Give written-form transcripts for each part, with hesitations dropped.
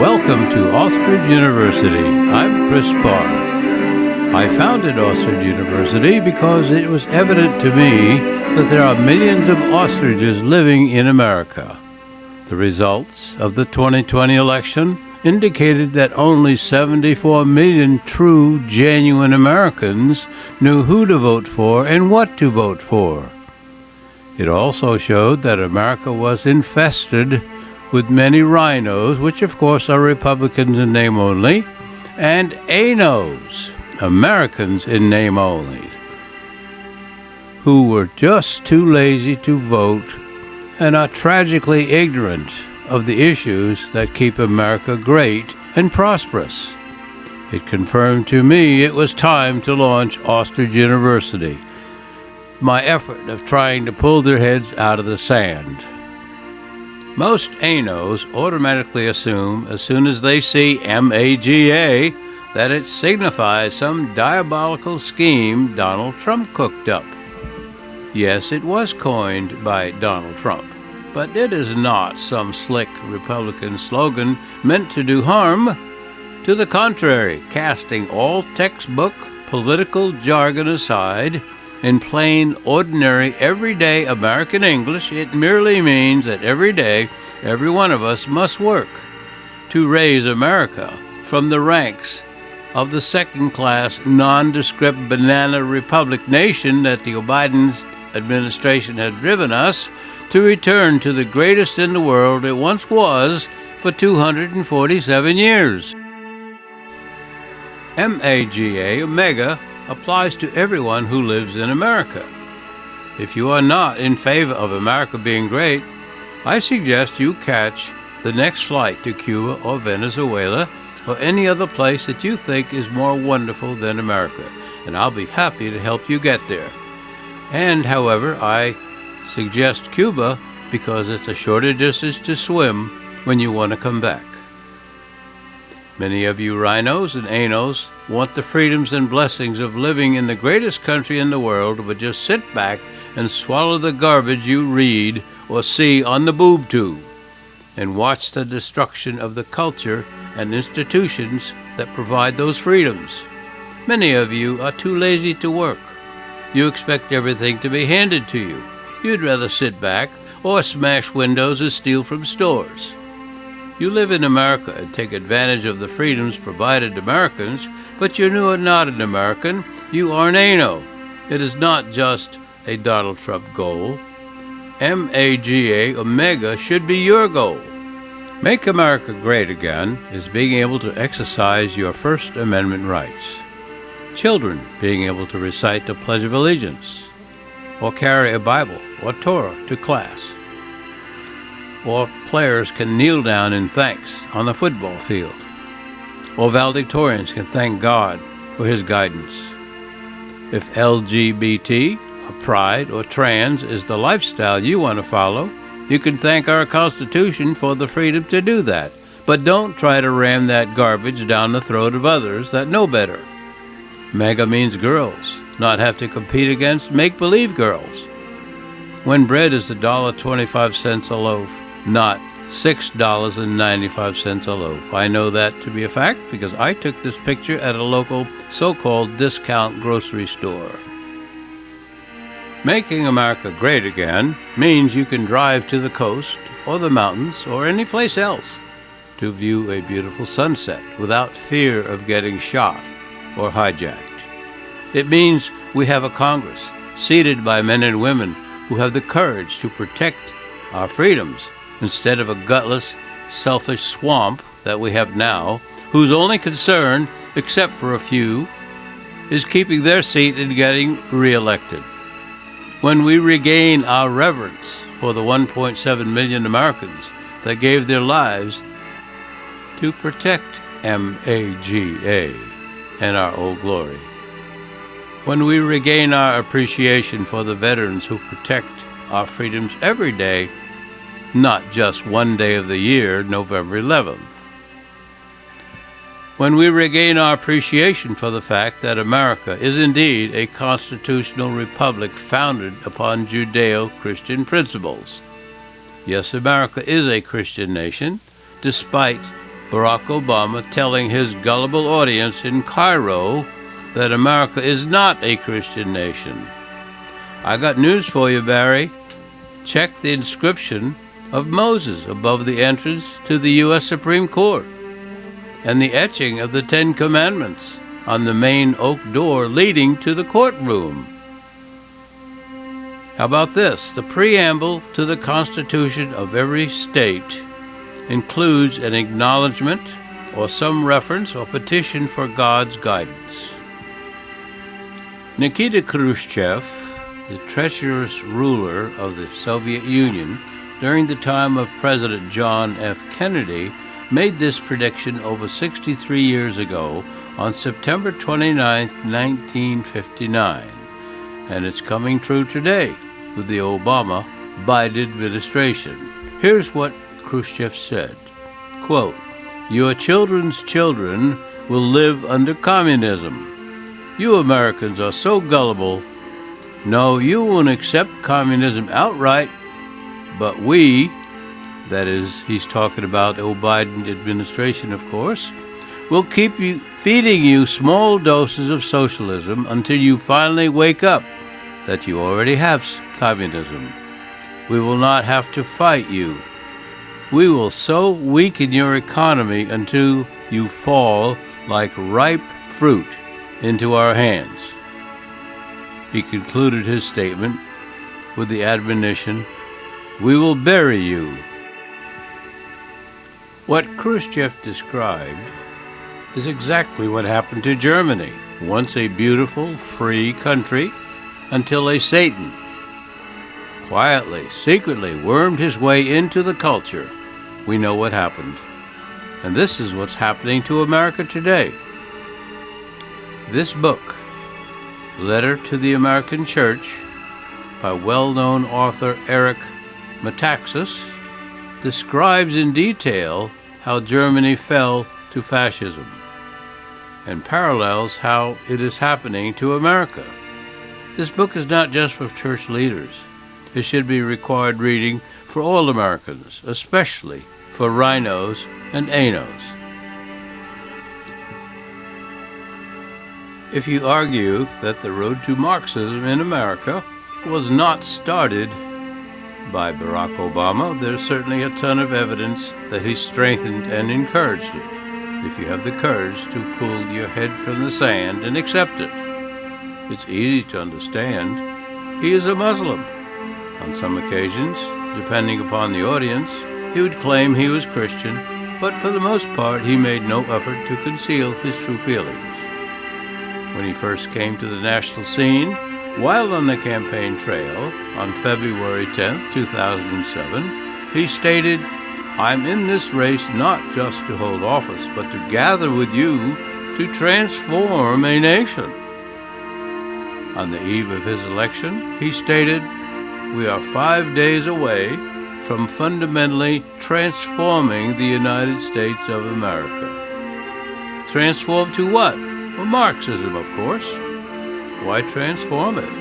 Welcome to Oxford University. I'm Chris Barr. I founded Oxford University because it was evident to me that there are millions of ostriches living in America. The results of the 2020 election indicated that only 74 million true, genuine Americans knew who to vote for and what to vote for. It also showed that America was infested with many rhinos, which of course are Republicans in name only, and ANOs, Americans in name only, who were just too lazy to vote and are tragically ignorant of the issues that keep America great and prosperous. It confirmed to me it was time to launch Oxford University, my effort of trying to pull their heads out of the sand. Most ANOs automatically assume, as soon as they see MAGA, that it signifies some diabolical scheme Donald Trump cooked up. Yes, it was coined by Donald Trump, but it is not some slick Republican slogan meant to do harm. To the contrary, casting all textbook political jargon aside, in plain, ordinary, everyday American English, it merely means that every day, every one of us must work to raise America from the ranks of the second-class, nondescript banana republic nation that the Biden's administration has driven us to return to the greatest in the world it once was for 247 years. MAGA, Omega, applies to everyone who lives in America. If you are not in favor of America being great, I suggest you catch the next flight to Cuba or Venezuela or any other place that you think is more wonderful than America, and I'll be happy to help you get there. And, however, I suggest Cuba because it's a shorter distance to swim when you want to come back. Many of you rhinos and ANOs want the freedoms and blessings of living in the greatest country in the world, but just sit back and swallow the garbage you read or see on the boob tube and watch the destruction of the culture and institutions that provide those freedoms. Many of you are too lazy to work. You expect everything to be handed to you. You'd rather sit back or smash windows and steal from stores. You live in America and take advantage of the freedoms provided to Americans, but you're not an American, you are an ANO. It is not just a Donald Trump goal. MAGA, Omega, should be your goal. Make America great again is being able to exercise your First Amendment rights. Children being able to recite the Pledge of Allegiance, or carry a Bible or Torah to class. Or players can kneel down in thanks on the football field. Or valedictorians can thank God for his guidance. If LGBT, or pride, or trans is the lifestyle you want to follow, you can thank our Constitution for the freedom to do that. But don't try to ram that garbage down the throat of others that know better. MAGA means girls, not have to compete against make-believe girls. When bread is $1.25 a loaf, not $6.95 a loaf. I know that to be a fact because I took this picture at a local so-called discount grocery store. Making America great again means you can drive to the coast or the mountains or any place else to view a beautiful sunset without fear of getting shot or hijacked. It means we have a Congress seated by men and women who have the courage to protect our freedoms instead of a gutless, selfish swamp that we have now, whose only concern, except for a few, is keeping their seat and getting reelected. When we regain our reverence for the 1.7 million Americans that gave their lives to protect MAGA and our old glory. When we regain our appreciation for the veterans who protect our freedoms every day, not just one day of the year, November 11th. When we regain our appreciation for the fact that America is indeed a constitutional republic founded upon Judeo-Christian principles. Yes, America is a Christian nation, despite Barack Obama telling his gullible audience in Cairo that America is not a Christian nation. I got news for you, Barry. Check the inscription of Moses above the entrance to the U.S. Supreme Court and the etching of the Ten Commandments on the main oak door leading to the courtroom. How about this? The preamble to the Constitution of every state includes an acknowledgement or some reference or petition for God's guidance. Nikita Khrushchev, the treacherous ruler of the Soviet Union during the time of President John F. Kennedy, made this prediction over 63 years ago on September 29, 1959, and it's coming true today with the Obama-Biden administration. Here's what Khrushchev said, quote, "Your children's children will live under communism. You Americans are so gullible. No, you won't accept communism outright, but we," that is, he's talking about the Biden administration, of course, "will keep feeding you small doses of socialism until you finally wake up that you already have communism. We will not have to fight you. We will so weaken your economy until you fall like ripe fruit into our hands." He concluded his statement with the admonition, "We will bury you." What Khrushchev described is exactly what happened to Germany, once a beautiful, free country, until a Satan quietly, secretly wormed his way into the culture. We know what happened. And this is what's happening to America today. This book, Letter to the American Church, by well-known author Eric Metaxas, describes in detail how Germany fell to fascism and parallels how it is happening to America. This book is not just for church leaders. It should be required reading for all Americans, especially for rhinos and anos. If you argue that the road to Marxism in America was not started by Barack Obama, there's certainly a ton of evidence that he strengthened and encouraged it, if you have the courage to pull your head from the sand and accept it. It's easy to understand. He is a Muslim. On some occasions, depending upon the audience, he would claim he was Christian, but for the most part he made no effort to conceal his true feelings. When he first came to the national scene, while on the campaign trail on February 10, 2007, he stated, "I'm in this race not just to hold office, but to gather with you to transform a nation." On the eve of his election, he stated, "We are 5 days away from fundamentally transforming the United States of America." Transform to what? Well, Marxism, of course. Why transform it?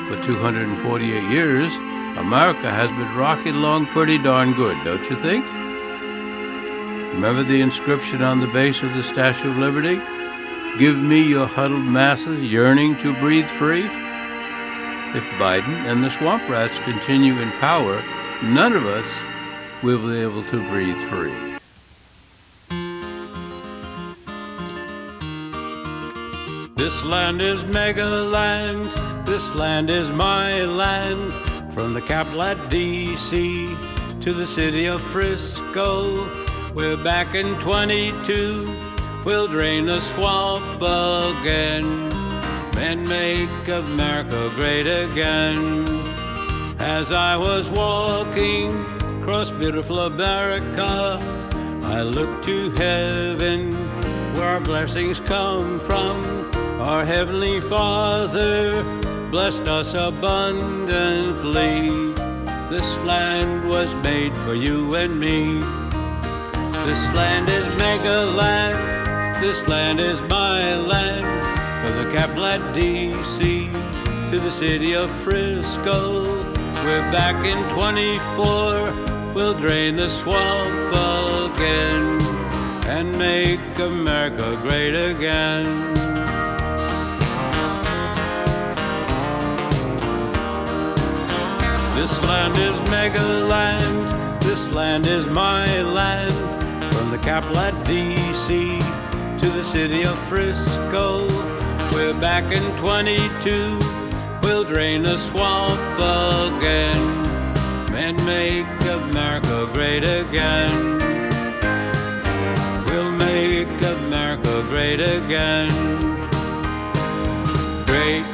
For 248 years, America has been rocking along pretty darn good, don't you think? Remember the inscription on the base of the Statue of Liberty? "Give me your huddled masses yearning to breathe free." If Biden and the swamp rats continue in power, none of us will be able to breathe free. This land is mega land, this land is my land, from the capital at D.C. to the city of Frisco. We're back in 22, we'll drain the swamp again, and make America great again. As I was walking across beautiful America, I looked to heaven where our blessings come from. Our Heavenly Father blessed us abundantly. This land was made for you and me. This land is mega land, this land is my land, from the capital at D.C. to the city of Frisco. We're back in 24, we'll drain the swamp again, and make America great again. This land is mega land, this land is my land. From the capital at D.C. to the city of Frisco, we're back in 22, we'll drain the swamp again and make America great again. We'll make America great again. Great